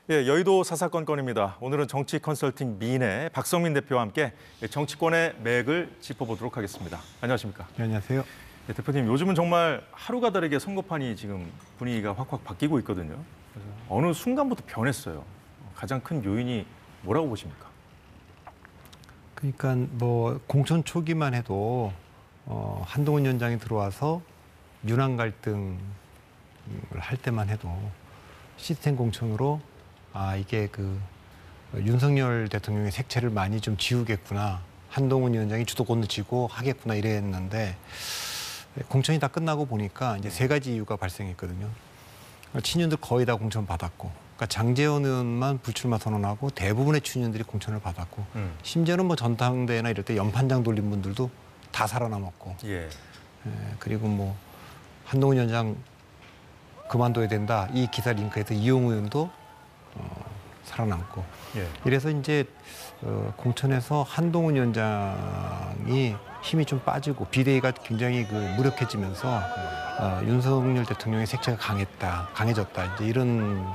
예, 여의도 사사건건입니다. 오늘은 정치 컨설팅 미인의 박성민 대표와 함께 정치권의 맥을 짚어보도록 하겠습니다. 안녕하십니까? 네, 안녕하세요. 예, 대표님, 요즘은 정말 하루가 다르게 선거판이 지금 분위기가 확확 바뀌고 있거든요. 그래서 어느 순간부터 변했어요. 가장 큰 요인이 뭐라고 보십니까? 그러니까 뭐 공천 초기만 해도 한동훈 위원장이 들어와서 윤한 갈등을 할 때만 해도 시스템 공천으로 이게 윤석열 대통령의 색채를 많이 좀 지우겠구나. 한동훈 위원장이 주도권을 쥐고 하겠구나 이랬는데 공천이 다 끝나고 보니까 이제 세 가지 이유가 발생했거든요. 친윤들 거의 다 공천 받았고, 그러니까 장제원 의원만 불출마 선언하고 대부분의 친윤들이 공천을 받았고, 심지어는 뭐 전당대회나 이럴 때 연판장 돌린 분들도 다 살아남았고, 그리고 뭐 한동훈 위원장 그만둬야 된다 이 기사 링크에서 이용우 의원도 살아남고, 이래서 이제 공천에서 한동훈 위원장이 힘이 좀 빠지고 비대위가 굉장히 무력해지면서 윤석열 대통령의 색채가 강해졌다 이제 이런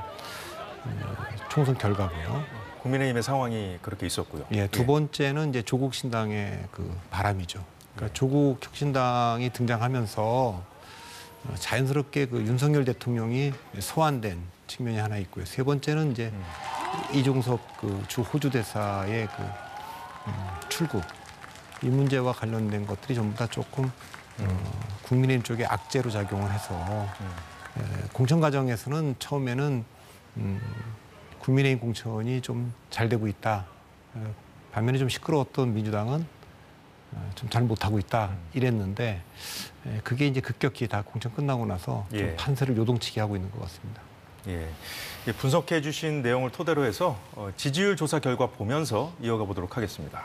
총선 결과고요. 국민의힘의 상황이 그렇게 있었고요. 예, 두 번째는 이제 조국 신당의 바람이죠. 그러니까 조국 혁신당이 등장하면서 자연스럽게 윤석열 대통령이 소환된 측면이 하나 있고요. 세 번째는 이제 이종석 주 호주 대사의 출국, 이 문제와 관련된 것들이 전부 다 조금 국민의힘 쪽에 악재로 작용을 해서 공천 과정에서는 처음에는 국민의힘 공천이 좀 잘 되고 있다. 반면에 좀 시끄러웠던 민주당은 좀 잘 못하고 있다 이랬는데, 그게 이제 급격히 다 공천 끝나고 나서 좀 판세를 요동치게 하고 있는 것 같습니다. 예, 분석해 주신 내용을 토대로 해서 지지율 조사 결과 보면서 이어가 보도록 하겠습니다.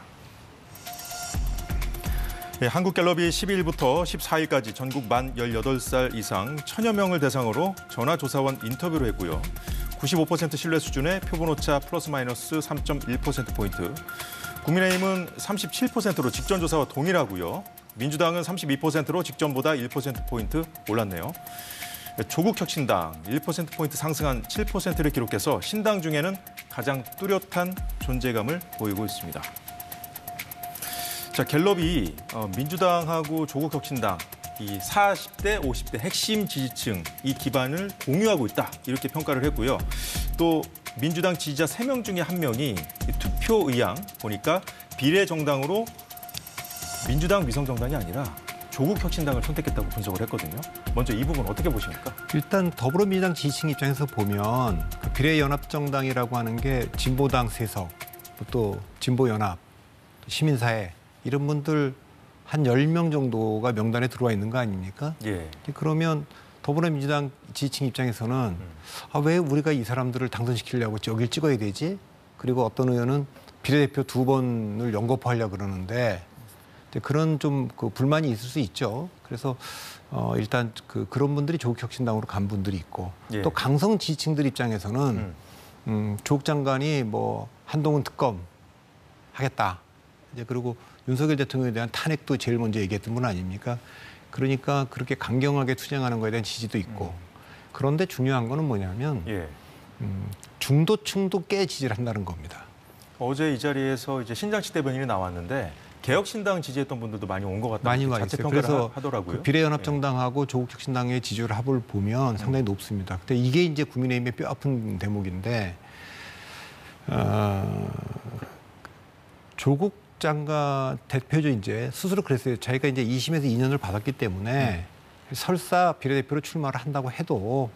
예, 한국갤럽이 12일부터 14일까지 전국 만 18살 이상 1000여 명을 대상으로 전화조사원 인터뷰를 했고요. 95% 신뢰 수준의 표본오차 플러스 마이너스 3.1%포인트, 국민의힘은 37%로 직전조사와 동일하고요. 민주당은 32%로 직전보다 1%포인트 올랐네요. 조국 혁신당 1%포인트 상승한 7%를 기록해서 신당 중에는 가장 뚜렷한 존재감을 보이고 있습니다. 자, 갤럽이 민주당하고 조국 혁신당 이 40대, 50대 핵심 지지층 이 기반을 공유하고 있다 이렇게 평가를 했고요. 또 민주당 지지자 3명 중에 1명이 투표 의향 보니까 비례정당으로 민주당 위성정당이 아니라 조국 혁신당을 선택했다고 분석을 했거든요. 먼저 이 부분 어떻게 보십니까? 일단 더불어민주당 지지층 입장에서 보면 비례연합정당이라고 하는 게 진보당 세석, 또 진보연합, 시민사회 이런 분들 한 10명 정도가 명단에 들어와 있는 거 아닙니까? 그러면 더불어민주당 지지층 입장에서는 왜 우리가 이 사람들을 당선시키려고 여길 찍어야 되지? 그리고 어떤 의원은 비례대표 2번을 연거푸하려고 그러는데 그런 좀 불만이 있을 수 있죠. 그래서 일단 그런 분들이 조국 혁신당으로 간 분들이 있고, 또 강성 지지층들 입장에서는 조국 장관이 뭐 한동훈 특검 하겠다. 이제 그리고 윤석열 대통령에 대한 탄핵도 제일 먼저 얘기했던 분 아닙니까? 그러니까 그렇게 강경하게 투쟁하는 거에 대한 지지도 있고, 그런데 중요한 거는 뭐냐면 중도층도 꽤 지지를 한다는 겁니다. 어제 이 자리에서 이제 신장식 대변인이 나왔는데 개혁신당 지지했던 분들도 많이 온 것 같다고 많이 와 자체 있어요. 평가를 그래서 하더라고요. 비례연합정당하고 조국 혁신당의 지지율 합을 보면 상당히 높습니다. 근데 이게 이제 국민의힘의 뼈아픈 대목인데, 조국 장관 대표죠. 이제 스스로 그랬어요. 자기가 이제 2심에서 2년을 받았기 때문에 설사 비례대표로 출마를 한다고 해도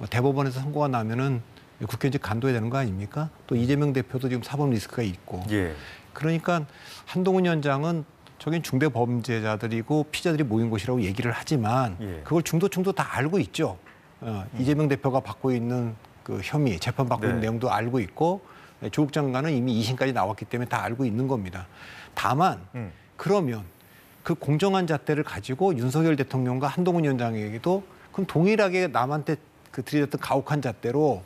대법원에서 선고가 나면은 국회에 이제 간둬야 되는 거 아닙니까? 또 이재명 대표도 지금 사법 리스크가 있고. 그러니까 한동훈 위원장은 저긴 중대 범죄자들이고 피자들이 모인 곳이라고 얘기를 하지만 그걸 중도층도 다 알고 있죠. 이재명 대표가 받고 있는 혐의, 재판받고 있는 내용도 알고 있고, 조국 장관은 이미 2심까지 나왔기 때문에 다 알고 있는 겁니다. 다만 그러면 그 공정한 잣대를 가지고 윤석열 대통령과 한동훈 위원장에게도 그럼 동일하게 남한테 들이댔던 가혹한 잣대로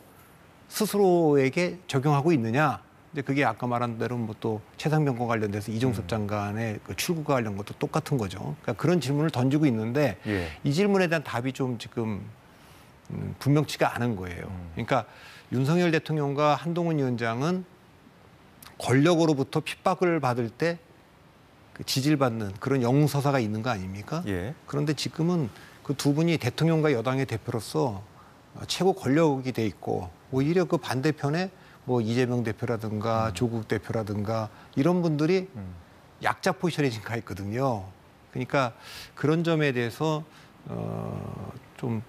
스스로에게 적용하고 있느냐? 이제 그게 아까 말한 대로 뭐 또 최상병과 관련돼서 이종섭 장관의 출구가 관련 것도 똑같은 거죠. 그러니까 그런 질문을 던지고 있는데 이 질문에 대한 답이 좀 지금 분명치가 않은 거예요. 그러니까 윤석열 대통령과 한동훈 위원장은 권력으로부터 핍박을 받을 때 그 지지를 받는 그런 영웅서사가 있는 거 아닙니까? 예. 그런데 지금은 그 두 분이 대통령과 여당의 대표로서 최고 권력이 돼 있고 오히려 그 반대편에 뭐 이재명 대표라든가 조국 대표라든가 이런 분들이 약자 포지션에 지금 가 있거든요. 그러니까 그런 점에 대해서 좀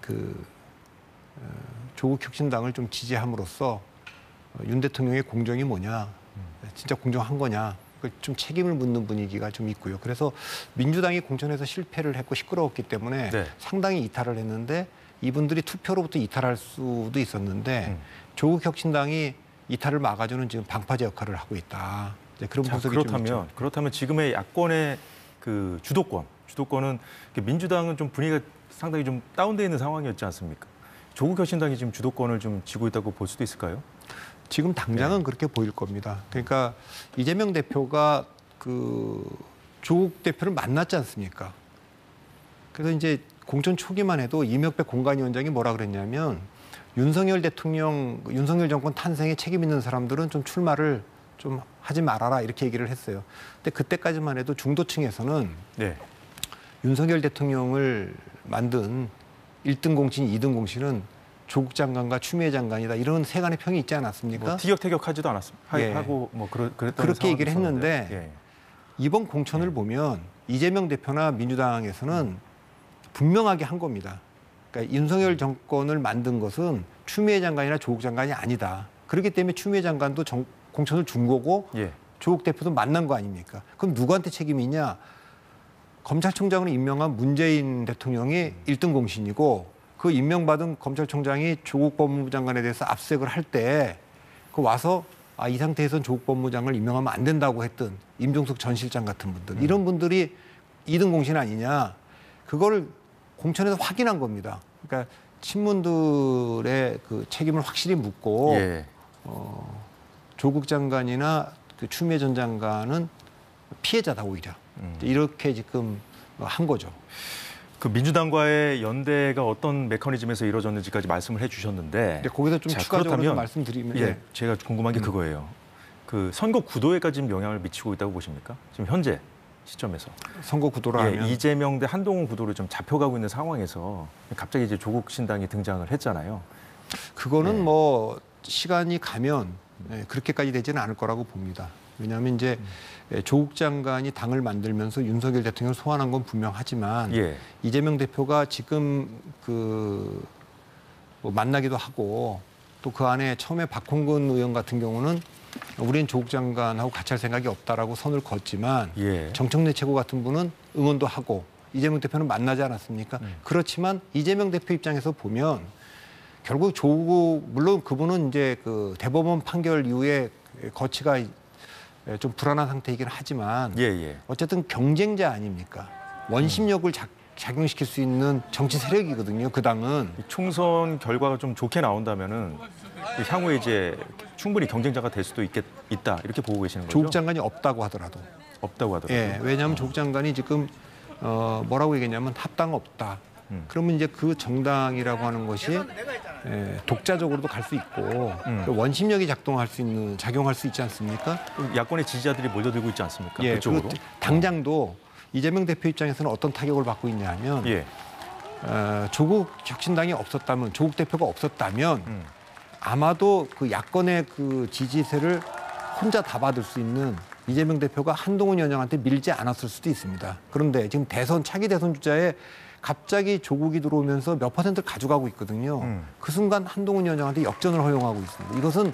조국 혁신당을 좀 지지함으로써 윤 대통령의 공정이 뭐냐, 진짜 공정한 거냐, 좀 책임을 묻는 분위기가 좀 있고요. 그래서 민주당이 공천에서 실패를 했고 시끄러웠기 때문에 네. 상당히 이탈을 했는데 이분들이 투표로부터 이탈할 수도 있었는데 조국 혁신당이 이탈을 막아주는 지금 방파제 역할을 하고 있다. 이제 그런 분석이 좀 있죠. 그렇다면 지금의 야권의 그 주도권은 민주당은 좀 분위기가 상당히 좀 다운돼 있는 상황이었지 않습니까? 조국 혁신당이 지금 주도권을 좀 쥐고 있다고 볼 수도 있을까요? 지금 당장은 그렇게 보일 겁니다. 그러니까 이재명 대표가 그 조국 대표를 만났지 않습니까? 그래서 이제 공천 초기만 해도 이명박 공관위원장이 뭐라 그랬냐면 윤석열 정권 탄생에 책임 있는 사람들은 좀 출마를 좀 하지 말아라 이렇게 얘기를 했어요. 근데 그때까지만 해도 중도층에서는 네. 윤석열 대통령을 만든 1등 공신, 2등 공신은 조국 장관과 추미애 장관이다 이런 세간의 평이 있지 않았습니까? 뭐 티격태격하지도 않았습니다. 예. 하고 뭐 그랬던 그렇게 얘기를 했는데 예. 이번 공천을 보면 이재명 대표나 민주당에서는 분명하게 한 겁니다. 그러니까 윤석열 정권을 만든 것은 추미애 장관이나 조국 장관이 아니다. 그렇기 때문에 추미애 장관도 공천을 준 거고 예. 조국 대표도 만난 거 아닙니까? 그럼 누구한테 책임이 있냐? 검찰총장으로 임명한 문재인 대통령이 1등 공신이고 그 임명받은 검찰총장이 조국 법무부 장관에 대해서 압색을 할 때 그 와서 이 상태에서는 조국 법무부 장관을 임명하면 안 된다고 했던 임종석 전 실장 같은 분들 이런 분들이 2등 공신 아니냐 그거를 공천에서 확인한 겁니다. 그러니까 친문들의 그 책임을 확실히 묻고 예. 조국 장관이나 그 추미애 전 장관은 피해자다 오히려 이렇게 지금 한 거죠. 그 민주당과의 연대가 어떤 메커니즘에서 이루어졌는지까지 말씀을 해주셨는데, 거기서 좀 추가적으로 좀 말씀드리면, 예, 제가 궁금한 게 그거예요. 그 선거 구도에까지 지금 영향을 미치고 있다고 보십니까? 지금 현재 시점에서 선거 구도라 하면 이재명 대 한동훈 구도로 좀 잡혀가고 있는 상황에서 갑자기 이제 조국 신당이 등장을 했잖아요. 그거는 뭐 시간이 가면 그렇게까지 되지는 않을 거라고 봅니다. 왜냐하면 이제 조국 장관이 당을 만들면서 윤석열 대통령을 소환한 건 분명하지만 이재명 대표가 지금 뭐 만나기도 하고 또 그 안에 처음에 박홍근 의원 같은 경우는 우리는 조국 장관하고 같이 할 생각이 없다라고 선을 걷지만 정청래 최고 같은 분은 응원도 하고 이재명 대표는 만나지 않았습니까? 그렇지만 이재명 대표 입장에서 보면 결국 조국 물론 그분은 이제 그 대법원 판결 이후에 거치가 좀 불안한 상태이긴 하지만 어쨌든 경쟁자 아닙니까? 원심력을 작용시킬 수 있는 정치 세력이거든요. 그 당은. 총선 결과가 좀 좋게 나온다면은 향후에 이제 충분히 경쟁자가 될 수도 있다 이렇게 보고 계시는 거죠? 조국 장관이 없다고 하더라도. 예, 왜냐하면 조국 장관이 지금 뭐라고 얘기했냐면 합당 없다. 그러면 이제 그 정당이라고 하는 것이 독자적으로도 갈 수 있고 원심력이 작용할 수 있지 않습니까? 야권의 지지자들이 몰려들고 있지 않습니까? 그쪽으로. 당장도 이재명 대표 입장에서는 어떤 타격을 받고 있냐면 조국 혁신당이 없었다면 조국 대표가 없었다면 아마도 그 야권의 그 지지세를 혼자 다 받을 수 있는 이재명 대표가 한동훈 위원장한테 밀지 않았을 수도 있습니다. 그런데 지금 차기 대선 주자에 갑자기 조국이 들어오면서 몇 퍼센트를 가져가고 있거든요. 그 순간 한동훈 위원장한테 역전을 허용하고 있습니다. 이것은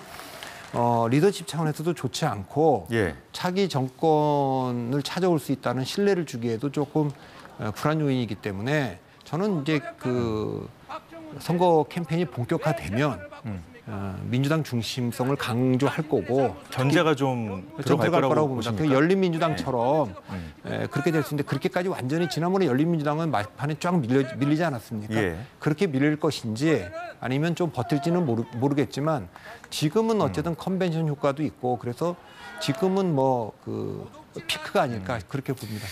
리더십 차원에서도 좋지 않고 차기 정권을 찾아올 수 있다는 신뢰를 주기에도 조금 불안 요인이기 때문에 저는 이제 그 선거 캠페인이 본격화되면 민주당 중심성을 강조할 거고 견제가 좀 들어갈 거라고 봅니다. 열린민주당처럼 그렇게 될 수 있는데 그렇게까지 완전히 지난번에 열린민주당은 막판에 쫙 밀리지 않았습니까? 그렇게 밀릴 것인지 아니면 좀 버틸지는 모르겠지만 지금은 어쨌든 컨벤션 효과도 있고 그래서 지금은 뭐 그 피크가 아닐까 그렇게 봅니다.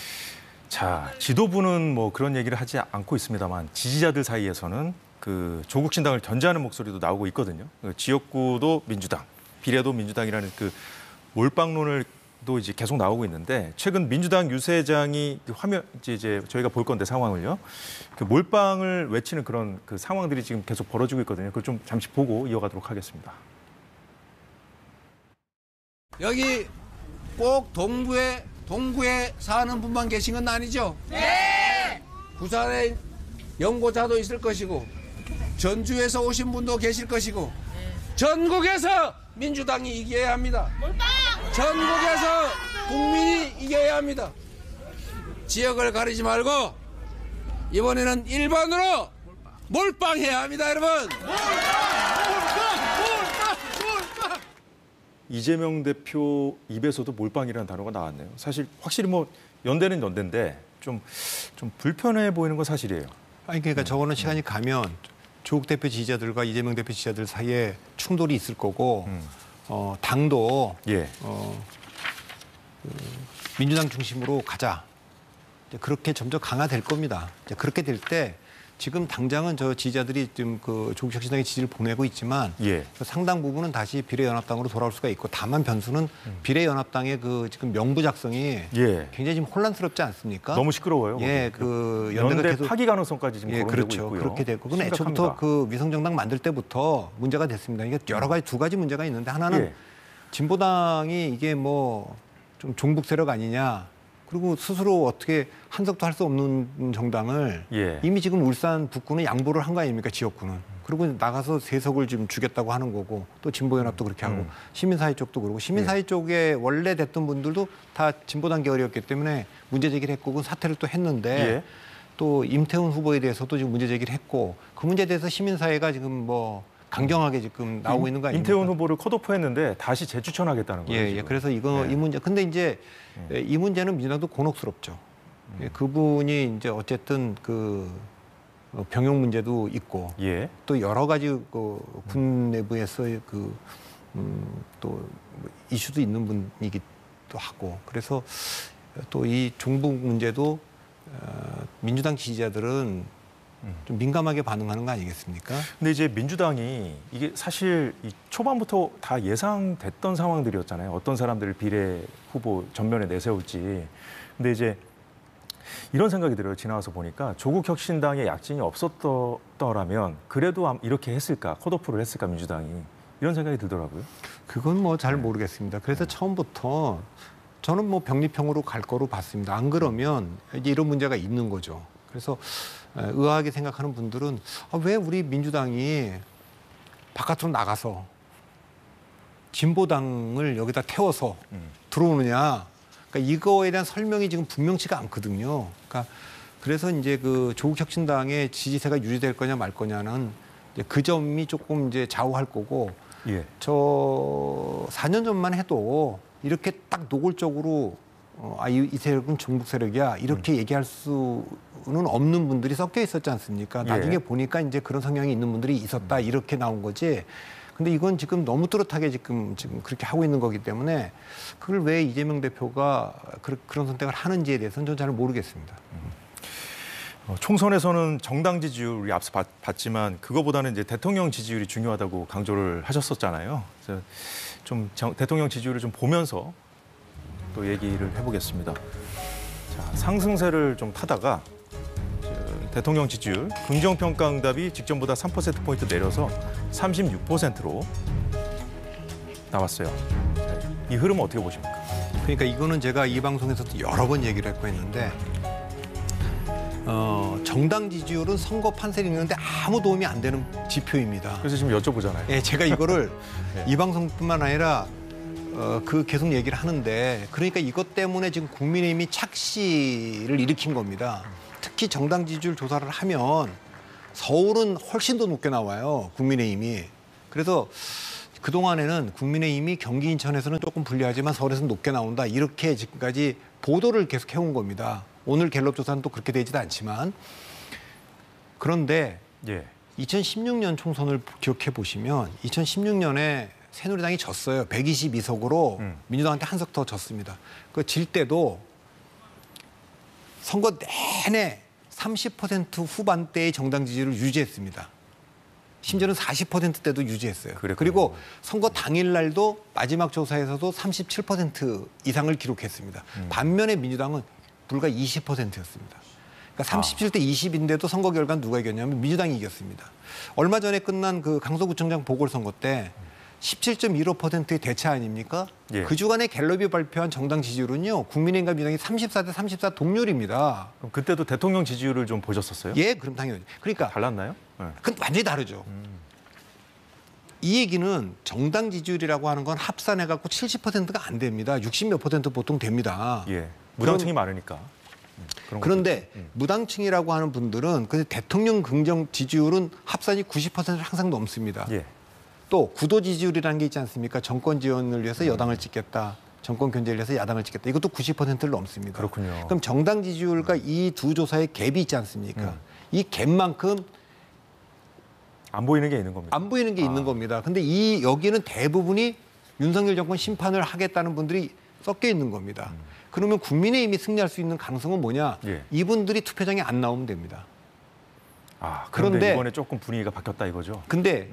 자, 지도부는 뭐 그런 얘기를 하지 않고 있습니다만 지지자들 사이에서는 그 조국 신당을 견제하는 목소리도 나오고 있거든요. 지역구도 민주당, 비례도 민주당이라는 그 몰빵론을 도 이제 계속 나오고 있는데 최근 민주당 유세장이 화면 이제 저희가 볼 건데 상황을요. 그 몰빵을 외치는 그런 그 상황들이 지금 계속 벌어지고 있거든요. 그걸 좀 잠시 보고 이어가도록 하겠습니다. 여기 꼭 동구에 사는 분만 계신 건 아니죠? 네. 부산에 연고자도 있을 것이고 전주에서 오신 분도 계실 것이고 전국에서 민주당이 이겨야 합니다. 전국에서 국민이 이겨야 합니다. 지역을 가리지 말고 이번에는 1번으로 몰빵해야 합니다, 여러분. 몰빵! 이재명 대표 입에서도 몰빵이라는 단어가 나왔네요. 사실 확실히 뭐 연대는 연대인데 좀 불편해 보이는 건 사실이에요. 아니 그러니까 저거는 시간이 가면 조국 대표 지지자들과 이재명 대표 지지자들 사이에 충돌이 있을 거고 당도 예. 민주당 중심으로 가자. 이제 그렇게 점점 강화될 겁니다. 이제 그렇게 될 때 지금 당장은 저 지지자들이 지금 그 조국 혁신당의 지지를 보내고 있지만 예. 그 상당 부분은 다시 비례연합당으로 돌아올 수가 있고 다만 변수는 비례연합당의 그 지금 명부 작성이 예. 굉장히 지금 혼란스럽지 않습니까? 너무 시끄러워요. 예, 그 연대가 연대 계속 파기 가능성까지 지금 예, 거론되고 그렇죠. 있고요. 그렇게 됐고, 근데 심각합니다. 애초부터 그 위성정당 만들 때부터 문제가 됐습니다. 이게 여러 가지 두 가지 문제가 있는데 하나는 예. 진보당이 이게 뭐 좀 종북 세력 아니냐. 그리고 스스로 어떻게 한석도 할 수 없는 정당을 예. 이미 지금 울산 북구는 양보를 한 거 아닙니까 지역구는. 그리고 나가서 세석을 지금 주겠다고 하는 거고 또 진보연합도 그렇게 하고 시민사회 쪽도 그러고 시민사회 쪽에 원래 됐던 분들도 다 진보당 계열이었기 때문에 문제 제기를 했고 그 사퇴를 또 했는데 예. 또 임태훈 후보에 대해서도 지금 문제 제기를 했고 그 문제에 대해서 시민사회가 지금 뭐 강경하게 지금 나오고 있는 거 아닙니까? 임태훈 후보를 컷오프했는데 다시 재추천하겠다는 거예요. 예, 예. 지금. 그래서 이거 네. 이 문제. 근데 이제 이 문제는 민주당도 곤혹스럽죠. 예, 그분이 이제 어쨌든 그 병역 문제도 있고 예. 또 여러 가지 그 군 내부에서의 또 이슈도 있는 분이기도 하고 그래서 또 이 종북 문제도 민주당 지지자들은 좀 민감하게 반응하는 거 아니겠습니까? 근데 이제 민주당이 이게 사실 이 초반부터 다 예상됐던 상황들이었잖아요. 어떤 사람들을 비례 후보 전면에 내세울지. 근데 이제 이런 생각이 들어요. 지나와서 보니까 조국 혁신당의 약진이 없었더라면 그래도 이렇게 했을까? 컷오프를 했을까? 민주당이. 이런 생각이 들더라고요. 그건 뭐 잘 모르겠습니다. 그래서 처음부터 저는 뭐 병리평으로 갈 거로 봤습니다. 안 그러면 이제 이런 문제가 있는 거죠. 그래서 의아하게 생각하는 분들은 왜 우리 민주당이 바깥으로 나가서 진보당을 여기다 태워서 들어오느냐. 그러니까 이거에 대한 설명이 지금 분명치가 않거든요. 그러니까 그래서 이제 그 조국 혁신당의 지지세가 유지될 거냐 말 거냐는 이제 그 점이 조금 이제 좌우할 거고 예. 저 4년 전만 해도 이렇게 딱 노골적으로 이 세력은 종북 세력이야 이렇게 얘기할 수는 없는 분들이 섞여 있었지 않습니까? 나중에 예. 보니까 이제 그런 성향이 있는 분들이 있었다 이렇게 나온 거지. 근데 이건 지금 너무 뚜렷하게 지금 그렇게 하고 있는 거기 때문에 그걸 왜 이재명 대표가 그런 선택을 하는지에 대해서는 저는 잘 모르겠습니다. 총선에서는 정당 지지율이 앞서 봤지만 그거보다는 이제 대통령 지지율이 중요하다고 강조를 하셨었잖아요. 그래서 좀 대통령 지지율을 좀 보면서 또 얘기를 해보겠습니다. 자, 상승세를 좀 타다가 대통령 지지율 긍정평가 응답이 직전보다 3%포인트 내려서 36%로 나왔어요. 이 흐름은 어떻게 보십니까? 그러니까 이거는 제가 이 방송에서도 여러 번 얘기를 했는데 정당 지지율은 선거 판세를 읽는데 아무 도움이 안 되는 지표입니다. 그래서 지금 여쭤보잖아요. 예, 제가 이거를 네. 이 방송뿐만 아니라 계속 얘기를 하는데 그러니까 이것 때문에 지금 국민의힘이 착시를 일으킨 겁니다. 특히 정당 지지율 조사를 하면 서울은 훨씬 더 높게 나와요. 국민의힘이. 그래서 그동안에는 국민의힘이 경기 인천에서는 조금 불리하지만 서울에서는 높게 나온다. 이렇게 지금까지 보도를 계속 해온 겁니다. 오늘 갤럽 조사는 또 그렇게 되지도 않지만. 그런데 예. 2016년 총선을 기억해 보시면 2016년에 새누리당이 졌어요. 122석으로 민주당한테 한 석 더 졌습니다. 그 질 때도 선거 내내 30% 후반대의 정당 지지율을 유지했습니다. 심지어는 40%대도 유지했어요. 그랬군요. 그리고 선거 당일 날도 마지막 조사에서도 37% 이상을 기록했습니다. 반면에 민주당은 불과 20%였습니다. 그러니까 37대 20인데도 선거 결과는 누가 이겼냐면 민주당이 이겼습니다. 얼마 전에 끝난 그 강서구청장 보궐선거 때 17.15%의 대차 아닙니까? 예. 그 주간에 갤럽이 발표한 정당 지지율은요. 국민의힘과 민주당이 34대 34 동률입니다. 그럼 그때도 대통령 지지율을 좀 보셨었어요? 예, 그럼 당연히. 그러니까 달랐나요? 네. 그건 완전히 다르죠. 이 얘기는 정당 지지율이라고 하는 건 합산해갖고 70%가 안 됩니다. 60몇 % 보통 됩니다. 예. 무당층이 많으니까. 그런 그런데 것도. 무당층이라고 하는 분들은 근데 대통령 긍정 지지율은 합산이 90%를 항상 넘습니다. 예. 또 구도 지지율이라는 게 있지 않습니까? 정권 지원을 위해서 여당을 찍겠다. 정권 견제를 위해서 야당을 찍겠다. 이것도 90%를 넘습니다. 그렇군요. 그럼 정당 지지율과 이 두 조사의 갭이 있지 않습니까? 이 갭만큼 안 보이는 게 있는 겁니다. 안 보이는 게 있는 겁니다. 근데 여기는 대부분이 윤석열 정권 심판을 하겠다는 분들이 섞여 있는 겁니다. 그러면 국민의힘이 승리할 수 있는 가능성은 뭐냐? 예. 이분들이 투표장에 안 나오면 됩니다. 그런데 그런데 이번에 조금 분위기가 바뀌었다 이거죠. 근데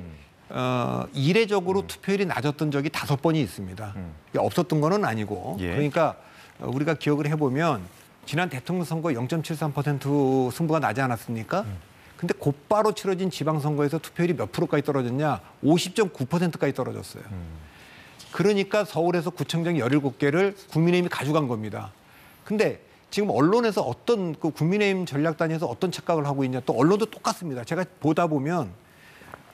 이례적으로 투표율이 낮았던 적이 5번이 있습니다. 없었던 거는 아니고. 예. 그러니까 우리가 기억을 해보면 지난 대통령 선거 0.73% 승부가 나지 않았습니까? 근데 곧바로 치러진 지방선거에서 투표율이 몇 프로까지 떨어졌냐? 50.9%까지 떨어졌어요. 그러니까 서울에서 구청장 17개를 국민의힘이 가져간 겁니다. 근데 지금 언론에서 어떤 그 국민의힘 전략단에서 어떤 착각을 하고 있냐? 또 언론도 똑같습니다. 제가 보다 보면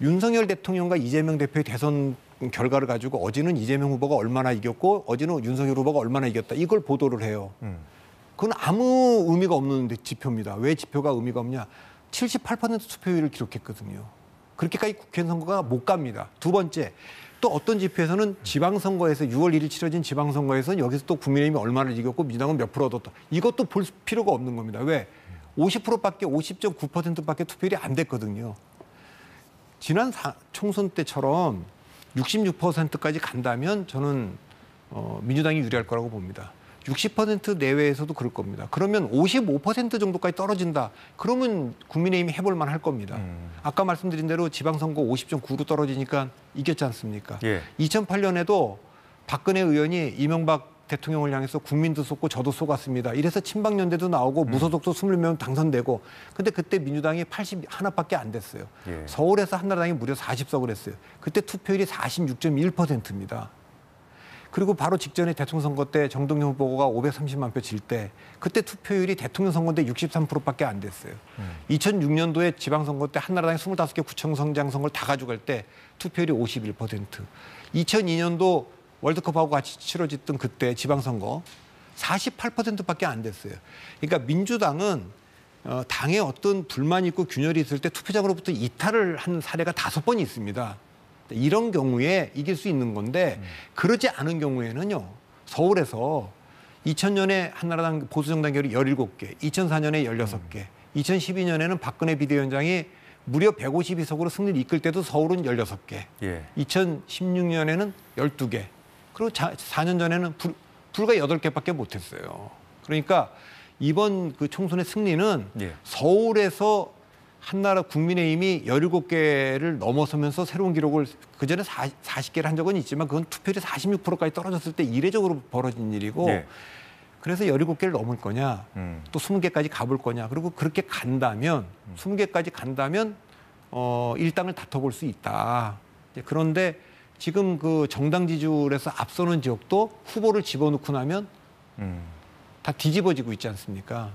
윤석열 대통령과 이재명 대표의 대선 결과를 가지고 어제는 이재명 후보가 얼마나 이겼고 어제는 윤석열 후보가 얼마나 이겼다. 이걸 보도를 해요. 그건 아무 의미가 없는 지표입니다. 왜 지표가 의미가 없냐? 78% 투표율을 기록했거든요. 그렇게까지 국회 선거가 못 갑니다. 두 번째, 또 어떤 지표에서는 지방선거에서 6월 1일 치러진 지방선거에서는 여기서 또 국민의힘이 얼마를 이겼고 민주당은 몇 프로 얻었다. 이것도 볼 필요가 없는 겁니다. 왜? 50%밖에 50.9%밖에 투표율이 안 됐거든요. 지난 총선 때처럼 66%까지 간다면 저는 민주당이 유리할 거라고 봅니다. 60% 내외에서도 그럴 겁니다. 그러면 55% 정도까지 떨어진다. 그러면 국민의힘이 해볼 만할 겁니다. 아까 말씀드린 대로 지방선거 50.9로 떨어지니까 이겼지 않습니까? 예. 2008년에도 박근혜 의원이 이명박 대통령을 향해서 국민도 속고 저도 속았습니다. 이래서 친박연대도 나오고 무소속도 20명 당선되고 근데 그때 민주당이 81밖에 안 됐어요. 예. 서울에서 한나라당이 무려 40석을 했어요. 그때 투표율이 46.1%입니다. 그리고 바로 직전에 대통령 선거 때 정동영 후보가 530만 표 질 때 그때 투표율이 대통령 선거 때 63%밖에 안 됐어요. 2006년도에 지방선거 때 한나라당이 25개 구청장 선거를 다 가져갈 때 투표율이 51%. 2002년도 월드컵하고 같이 치러졌던 그때 지방선거 48%밖에 안 됐어요. 그러니까 민주당은 당에 어떤 불만이 있고 균열이 있을 때 투표장으로부터 이탈을 한 사례가 5번이 있습니다. 이런 경우에 이길 수 있는 건데 그러지 않은 경우에는요. 서울에서 2000년에 한나라당 보수정당결이 17개, 2004년에 16개, 2012년에는 박근혜 비대위원장이 무려 152석으로 승리를 이끌 때도 서울은 16개, 예. 2016년에는 12개, 그리고 4년 전에는 불과 8개밖에 못했어요. 그러니까 이번 그 총선의 승리는 예. 서울에서 한나라 국민의힘이 17개를 넘어서면서 새로운 기록을 그전에 40개를 한 적은 있지만 그건 투표율이 46%까지 떨어졌을 때 이례적으로 벌어진 일이고 예. 그래서 17개를 넘을 거냐 또 20개까지 가볼 거냐 그리고 그렇게 간다면 20개까지 간다면 일당을 다퉈볼 수 있다. 그런데 지금 그 정당 지지율에서 앞서는 지역도 후보를 집어넣고 나면 다 뒤집어지고 있지 않습니까?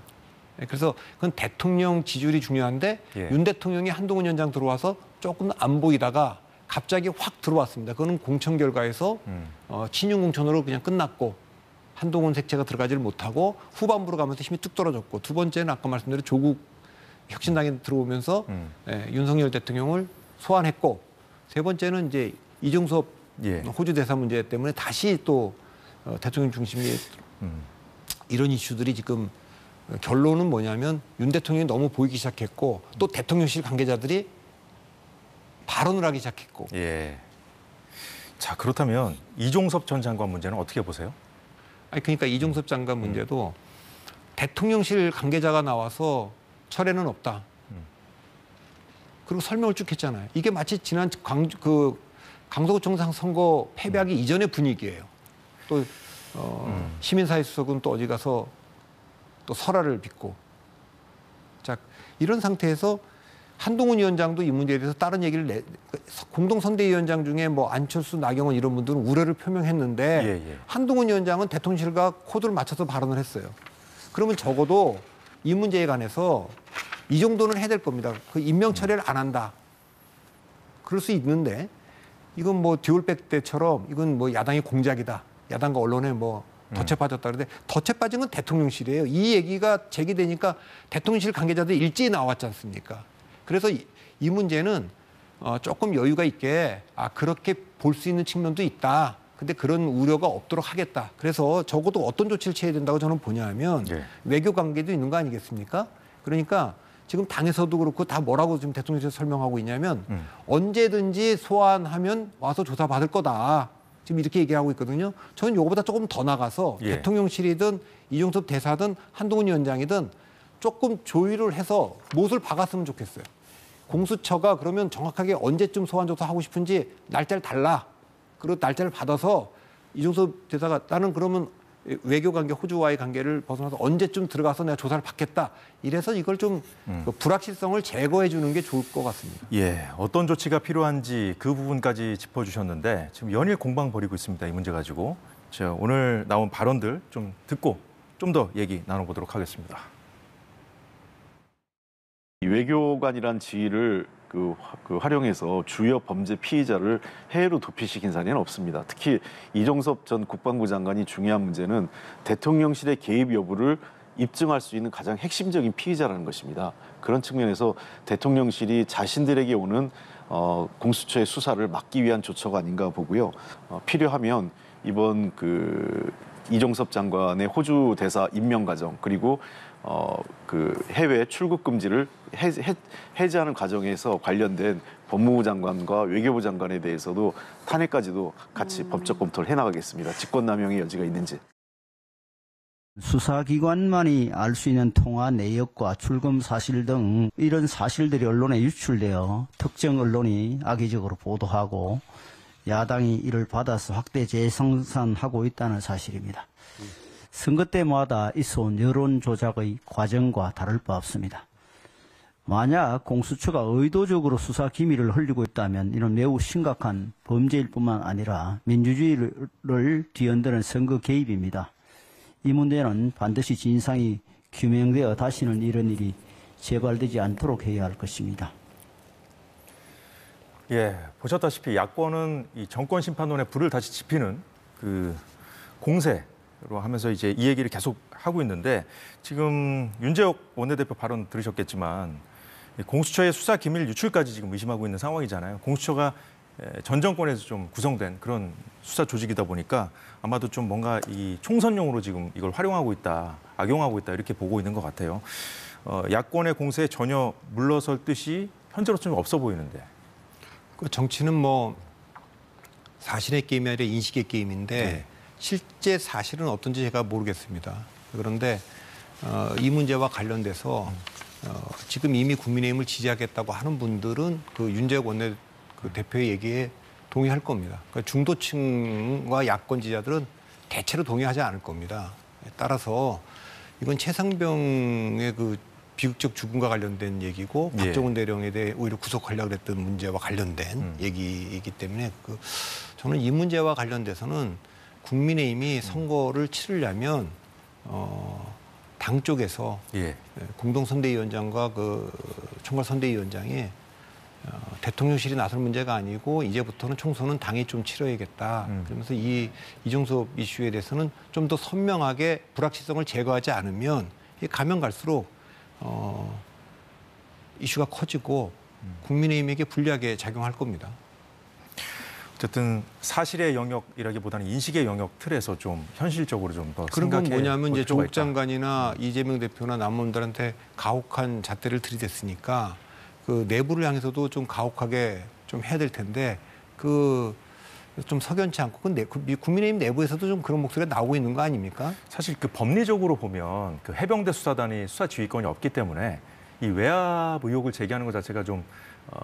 그래서 그건 대통령 지지율이 중요한데 예. 윤 대통령이 한동훈 위원장 들어와서 조금 안 보이다가 갑자기 확 들어왔습니다. 그거는 공천 결과에서 친윤 공천으로 그냥 끝났고 한동훈 색채가 들어가지를 못하고 후반부로 가면서 힘이 뚝 떨어졌고 두 번째는 아까 말씀드린 조국 혁신당에 들어오면서 윤석열 대통령을 소환했고 세 번째는 이제 이종섭 예. 호주 대사 문제 때문에 다시 또 대통령 중심의 이런 이슈들이 지금 결론은 뭐냐면 윤 대통령이 너무 보이기 시작했고 또 대통령실 관계자들이 발언을 하기 시작했고. 예. 자, 그렇다면 이종섭 전 장관 문제는 어떻게 보세요? 아니 그러니까 이종섭 장관 문제도 대통령실 관계자가 나와서 철회는 없다. 그리고 설명을 쭉 했잖아요. 이게 마치 지난 강서구청장 선거 패배하기 이전의 분위기예요. 또 시민사회 수석은 또 어디 가서 또 설화를 빚고. 자, 이런 상태에서 한동훈 위원장도 이 문제에 대해서 다른 얘기를 공동선대위원장 중에 뭐 안철수, 나경원 이런 분들은 우려를 표명했는데 한동훈 위원장은 대통령실과 코드를 맞춰서 발언을 했어요. 그러면 적어도 이 문제에 관해서 이 정도는 해야 될 겁니다. 그 임명 처리를 안 한다. 그럴 수 있는데 이건 뭐 듀얼백 때처럼 이건 뭐 야당의 공작이다. 야당과 언론에 뭐 덫에 빠졌다 그러는데 덫에 빠진 건 대통령실이에요. 이 얘기가 제기되니까 대통령실 관계자들이 일제히 나왔지 않습니까? 그래서 이 문제는 조금 여유가 있게 그렇게 볼 수 있는 측면도 있다. 근데 그런 우려가 없도록 하겠다. 그래서 적어도 어떤 조치를 취해야 된다고 저는 보냐면 외교 관계도 있는 거 아니겠습니까? 그러니까 지금 당에서도 그렇고 다 뭐라고 지금 대통령실에서 설명하고 있냐면 언제든지 소환하면 와서 조사받을 거다. 지금 이렇게 얘기하고 있거든요. 저는 이거보다 조금 더 나가서 대통령실이든 이종섭 대사든 한동훈 위원장이든 조금 조율을 해서 못을 박았으면 좋겠어요. 공수처가 그러면 정확하게 언제쯤 소환 조사하고 싶은지 날짜를 달라. 그리고 날짜를 받아서 이종섭 대사가 나는 그러면 외교관계 호주와의 관계를 벗어나서 언제쯤 들어가서 내가 조사를 받겠다. 이래서 이걸 좀 불확실성을 제거해 주는 게 좋을 것 같습니다. 예, 어떤 조치가 필요한지 그 부분까지 짚어주셨는데 지금 연일 공방 벌이고 있습니다. 이 문제 가지고. 자, 오늘 나온 발언들 좀 듣고 좀 더 얘기 나눠보도록 하겠습니다. 외교관이란 지위를 활용해서 주요 범죄 피의자를 해외로 도피시킨 사례는 없습니다. 특히 이종섭 전 국방부 장관이 중요한 문제는 대통령실의 개입 여부를 입증할 수 있는 가장 핵심적인 피의자라는 것입니다. 그런 측면에서 대통령실이 자신들에게 오는 공수처의 수사를 막기 위한 조처가 아닌가 보고요. 필요하면 이번 이종섭 장관의 호주 대사 임명 과정 그리고 해외 출국 금지를 해제하는 과정에서 관련된 법무부 장관과 외교부 장관에 대해서도 탄핵까지도 같이 법적 검토를 해나가겠습니다. 직권남용의 여지가 있는지. 수사기관만이 알 수 있는 통화 내역과 출금 사실 등 이런 사실들이 언론에 유출되어 특정 언론이 악의적으로 보도하고 야당이 이를 받아서 확대 재생산하고 있다는 사실입니다. 선거 때마다 있어온 여론 조작의 과정과 다를 바 없습니다. 만약 공수처가 의도적으로 수사 기밀을 흘리고 있다면 이는 매우 심각한 범죄일 뿐만 아니라 민주주의를 뒤흔드는 선거 개입입니다. 이 문제는 반드시 진상이 규명되어 다시는 이런 일이 재발되지 않도록 해야 할 것입니다. 예, 보셨다시피 야권은 이 정권 심판론에 불을 다시 지피는 공세로 하면서 이제 이 얘기를 계속 하고 있는데 지금 윤재옥 원내대표 발언 들으셨겠지만 공수처의 수사 기밀 유출까지 지금 의심하고 있는 상황이잖아요. 공수처가 전 정권에서 좀 구성된 그런 수사 조직이다 보니까 아마도 좀 뭔가 이 총선용으로 지금 이걸 활용하고 있다, 악용하고 있다 이렇게 보고 있는 것 같아요. 야권의 공세에 전혀 물러설 뜻이 현재로서는 없어 보이는데. 그 정치는 뭐 사실의 게임이 아니라 인식의 게임인데 실제 사실은 어떤지 제가 모르겠습니다. 그런데 이 문제와 관련돼서 지금 이미 국민의힘을 지지하겠다고 하는 분들은 윤재욱 원내 대표의 얘기에 동의할 겁니다. 그러니까 중도층과 야권 지지자들은 대체로 동의하지 않을 겁니다. 따라서 이건 최상병의 비극적 죽음과 관련된 얘기고 박정훈 대령에 대해 오히려 구속하려고 했던 문제와 관련된 얘기이기 때문에 저는 이 문제와 관련돼서는 국민의힘이 선거를 치르려면 당 쪽에서 공동선대위원장과 총괄선대위원장이 대통령실이 나설 문제가 아니고 이제부터는 총선은 당이 좀 치러야겠다. 그러면서 이종섭 이슈에 대해서는 좀 더 선명하게 불확실성을 제거하지 않으면 가면 갈수록 이슈가 커지고 국민의힘에게 불리하게 작용할 겁니다. 어쨌든 사실의 영역이라기보다는 인식의 영역 틀에서 좀 현실적으로 좀 더 그런 건 뭐냐면 이제 조국 있다. 장관이나 이재명 대표나 남원들한테 가혹한 잣대를 들이댔으니까 그 내부를 향해서도 좀 가혹하게 좀 해야 될 텐데 좀 석연치 않고 국민의힘 내부에서도 좀 그런 목소리가 나오고 있는 거 아닙니까? 사실 그 법리적으로 보면 그 해병대 수사단이 수사 지휘권이 없기 때문에 이 외압 의혹을 제기하는 것 자체가 좀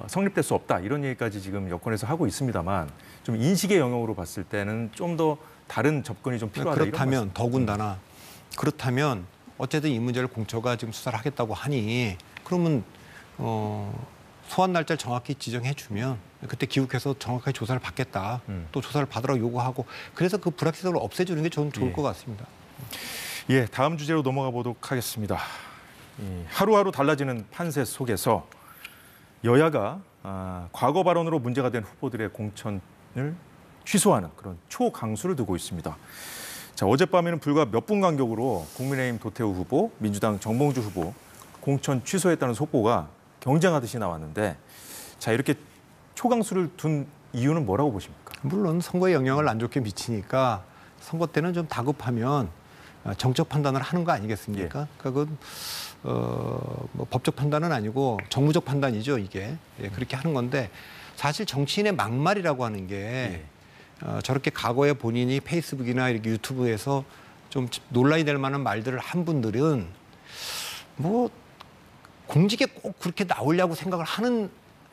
성립될 수 없다 이런 얘기까지 지금 여권에서 하고 있습니다만 좀 인식의 영역으로 봤을 때는 좀 더 다른 접근이 좀 필요하다. 그렇다면 더군다나 그렇다면 어쨌든 이 문제를 공처가 지금 수사를 하겠다고 하니 그러면 소환 날짜를 정확히 지정해 주면 그때 기욱해서 정확하게 조사를 받겠다. 또 조사를 받으라고 요구하고 그래서 그 불확실성을 없애주는 게 저는 좋을 것 같습니다. 예, 다음 주제로 넘어가 보도록 하겠습니다. 하루하루 달라지는 판세 속에서 여야가 과거 발언으로 문제가 된 후보들의 공천을 취소하는 그런 초강수를 두고 있습니다. 자, 어젯밤에는 불과 몇 분 간격으로 국민의힘 도태우 후보, 민주당 정봉주 후보 공천 취소했다는 속보가 경쟁하듯이 나왔는데 자, 이렇게 초강수를 둔 이유는 뭐라고 보십니까? 물론 선거에 영향을 안 좋게 미치니까 선거 때는 좀 다급하면 정적 판단을 하는 거 아니겠습니까? 그러니까 그건 뭐 법적 판단은 아니고 정무적 판단이죠, 이게. 예, 그렇게 하는 건데 사실 정치인의 막말이라고 하는 게 저렇게 과거에 본인이 페이스북이나 이렇게 유튜브에서 좀 논란이 될 만한 말들을 한 분들은 뭐 공직에 꼭 그렇게 나오려고 생각을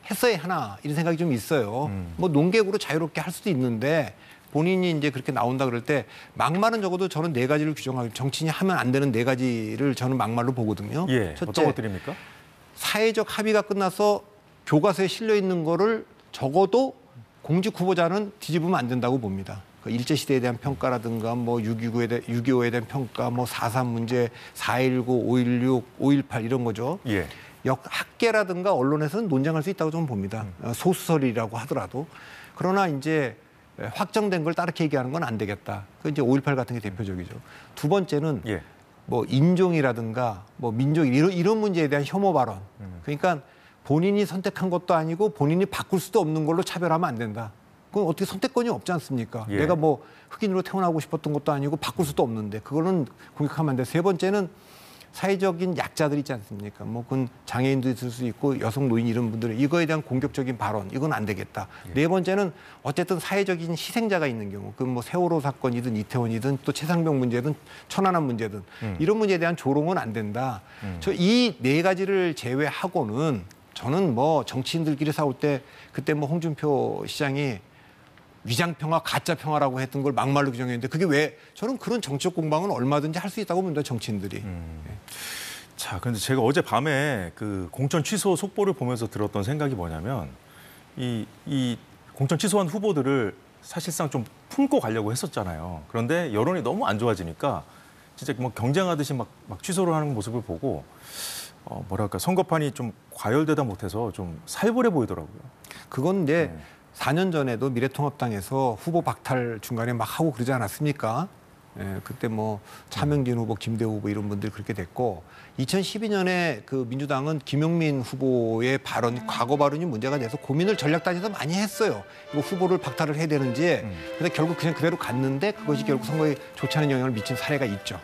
했어야 하나 이런 생각이 좀 있어요. 뭐 논객으로 자유롭게 할 수도 있는데 본인이 이제 그렇게 나온다 그럴 때 막말은 적어도 저는 4가지를 규정하고 정치인이 하면 안 되는 4가지를 저는 막말로 보거든요. 예, 첫째, 어떤 것들입니까? 사회적 합의가 끝나서 교과서에 실려 있는 거를 적어도 공직 후보자는 뒤집으면 안 된다고 봅니다. 일제시대에 대한 평가라든가 뭐 6.25에 대한 평가, 뭐 4.3 문제, 4.19, 5.16, 5.18 이런 거죠. 예. 학계라든가 언론에서는 논쟁할 수 있다고 저는 봅니다. 소수설이라고 하더라도. 그러나 이제 확정된 걸 따르게 얘기하는 건 안 되겠다. 그 이제 5.18 같은 게 대표적이죠. 두 번째는 예. 뭐 인종이라든가 뭐 민족 이런 문제에 대한 혐오 발언. 그러니까 본인이 선택한 것도 아니고 본인이 바꿀 수도 없는 걸로 차별하면 안 된다. 그건 어떻게 선택권이 없지 않습니까? 예. 내가 뭐 흑인으로 태어나고 싶었던 것도 아니고 바꿀 수도 없는데 그거는 공격하면 안 돼. 세 번째는 사회적인 약자들 있지 않습니까? 뭐 그건 장애인도 있을 수 있고 여성 노인 이런 분들은 이거에 대한 공격적인 발언 이건 안 되겠다. 네 번째는 어쨌든 사회적인 희생자가 있는 경우 그 뭐 세월호 사건이든 이태원이든 또 최상병 문제든 천안함 문제든 이런 문제에 대한 조롱은 안 된다. 저 이 4가지를 제외하고는 저는 뭐 정치인들끼리 싸울 때 그때 뭐 홍준표 시장이 위장평화, 가짜평화라고 했던 걸 막말로 규정했는데 그게 왜 저는 그런 정치적 공방은 얼마든지 할 수 있다고 봅니다. 정치인들이. 자, 근데 제가 어제 밤에 그 공천 취소 속보를 보면서 들었던 생각이 뭐냐면 이 공천 취소한 후보들을 사실상 좀 품고 가려고 했었잖아요. 그런데 여론이 너무 안 좋아지니까 진짜 뭐 경쟁하듯이 막 취소를 하는 모습을 보고 뭐랄까 선거판이 좀 과열되다 못해서 좀 살벌해 보이더라고요. 그건 이제 4년 전에도 미래통합당에서 후보 박탈 중간에 막 하고 그러지 않았습니까? 예, 그때 뭐 차명진 후보, 김대호 후보 이런 분들 그렇게 됐고 2012년에 그 민주당은 김용민 후보의 발언, 과거 발언이 문제가 돼서 고민을 전략단에서 많이 했어요. 이거 후보를 박탈을 해야 되는지. 그래서 결국 그냥 그대로 갔는데 그것이 결국 선거에 좋지 않은 영향을 미친 사례가 있죠.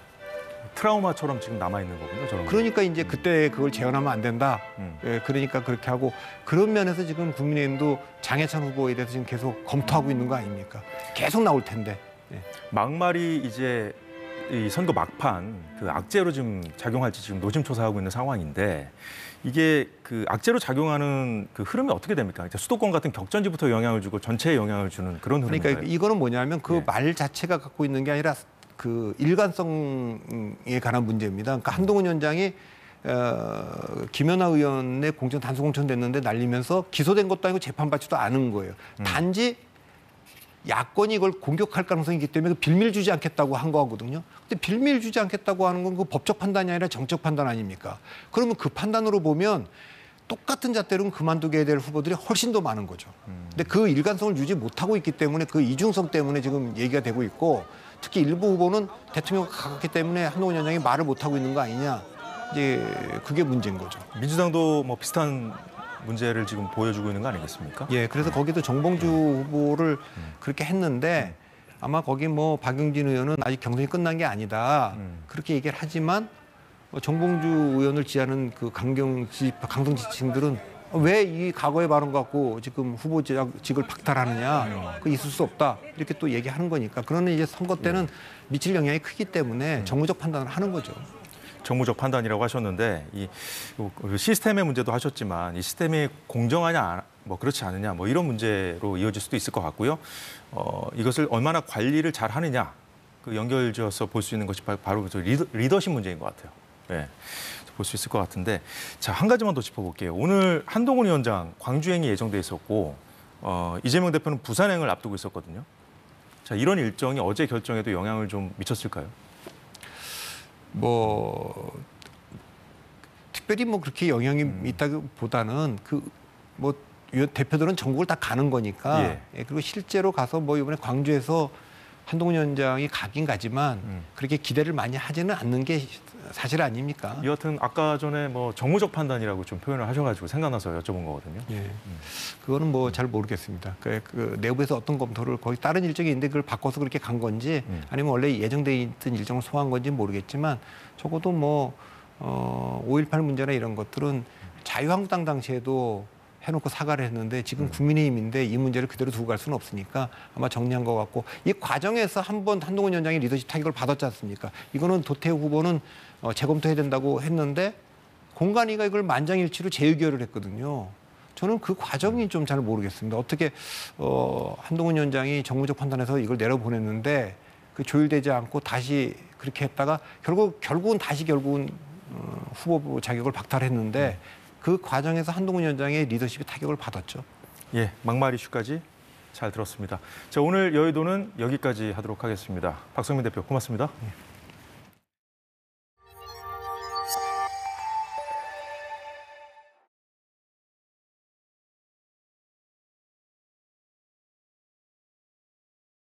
트라우마처럼 지금 남아있는 거군요. 저런 그러니까 이제 그때 그걸 재현하면 안 된다. 예, 그러니까 그렇게 하고 그런 면에서 지금 국민의힘도 장해찬 후보에 대해서 지금 계속 검토하고 있는 거 아닙니까? 계속 나올 텐데. 예. 막말이 이제 이 선거 막판 그 악재로 지금 작용할지 지금 노심초사하고 있는 상황인데 이게 그 악재로 작용하는 그 흐름이 어떻게 됩니까? 수도권 같은 격전지부터 영향을 주고 전체에 영향을 주는 그런 흐름인가요? 그러니까 이거는 뭐냐면 그 말 자체가 갖고 있는 게 아니라 그 일관성에 관한 문제입니다. 그러니까 한동훈 위원장이 김연아 의원의 공천 단수 공천됐는데 날리면서 기소된 것도 아니고 재판받지도 않은 거예요. 단지 야권이 이걸 공격할 가능성이 있기 때문에 빌밀 주지 않겠다고 한 거거든요. 근데 빌밀 주지 않겠다고 하는 건 그 법적 판단이 아니라 정적 판단 아닙니까? 그러면 그 판단으로 보면 똑같은 잣대로는 그만두게 될 후보들이 훨씬 더 많은 거죠. 근데 그 일관성을 유지 못하고 있기 때문에 그 이중성 때문에 지금 얘기가 되고 있고 특히 일부 후보는 대통령과 가깝기 때문에 한동훈 위원장이 말을 못하고 있는 거 아니냐. 이제 그게 문제인 거죠. 민주당도 뭐 비슷한 문제를 지금 보여주고 있는 거 아니겠습니까? 예, 그래서 거기도 정봉주 후보를 그렇게 했는데 아마 거기 뭐 박용진 의원은 아직 경선이 끝난 게 아니다. 그렇게 얘기를 하지만 정봉주 의원을 지지하는 그 강성 지지층들은 왜 이 과거의 발언 갖고 지금 후보직을 박탈하느냐? 그 있을 수 없다. 이렇게 또 얘기하는 거니까. 그러는 이제 선거 때는 미칠 영향이 크기 때문에 정무적 판단을 하는 거죠. 정무적 판단이라고 하셨는데 이 시스템의 문제도 하셨지만 이 시스템이 공정하냐 뭐 그렇지 않느냐 뭐 이런 문제로 이어질 수도 있을 것 같고요. 이것을 얼마나 관리를 잘 하느냐 그 연결지어서 볼 수 있는 것이 바로 리더십 문제인 것 같아요. 네. 볼 수 있을 것 같은데 자, 한 가지만 더 짚어볼게요. 오늘 한동훈 위원장 광주행이 예정돼 있었고 이재명 대표는 부산행을 앞두고 있었거든요. 자, 이런 일정이 어제 결정에도 영향을 좀 미쳤을까요? 뭐 특별히 뭐 그렇게 영향이 있다기보다는 뭐 대표들은 전국을 다 가는 거니까 예. 그리고 실제로 가서 뭐 이번에 광주에서 한동훈 위원장이 가긴 가지만 그렇게 기대를 많이 하지는 않는 게 사실 아닙니까? 여하튼 아까 전에 뭐 정무적 판단이라고 좀 표현을 하셔가지고 생각나서 여쭤본 거거든요. 예, 그거는 뭐 잘 모르겠습니다. 그 내부에서 어떤 검토를 거의 다른 일정이 있는데 그걸 바꿔서 그렇게 간 건지 아니면 원래 예정돼 있던 일정을 소화한 건지 모르겠지만 적어도 뭐 5.18 문제나 이런 것들은 자유한국당 당시에도 해놓고 사과를 했는데 지금 국민의힘인데 이 문제를 그대로 두고 갈 수는 없으니까 아마 정리한 것 같고 이 과정에서 한번 한동훈 위원장이 리더십 타격을 받았지 않습니까? 이거는 도태우 후보는 재검토해야 된다고 했는데 공관위가 이걸 만장일치로 재의결을 했거든요. 저는 그 과정이 좀 잘 모르겠습니다. 어떻게 한동훈 위원장이 정무적 판단에서 이걸 내려보냈는데 그 조율되지 않고 다시 그렇게 했다가 결국은 후보 자격을 박탈했는데 그 과정에서 한동훈 위원장의 리더십이 타격을 받았죠. 예, 막말 이슈까지 잘 들었습니다. 자, 오늘 여의도는 여기까지 하도록 하겠습니다. 박성민 대표 고맙습니다.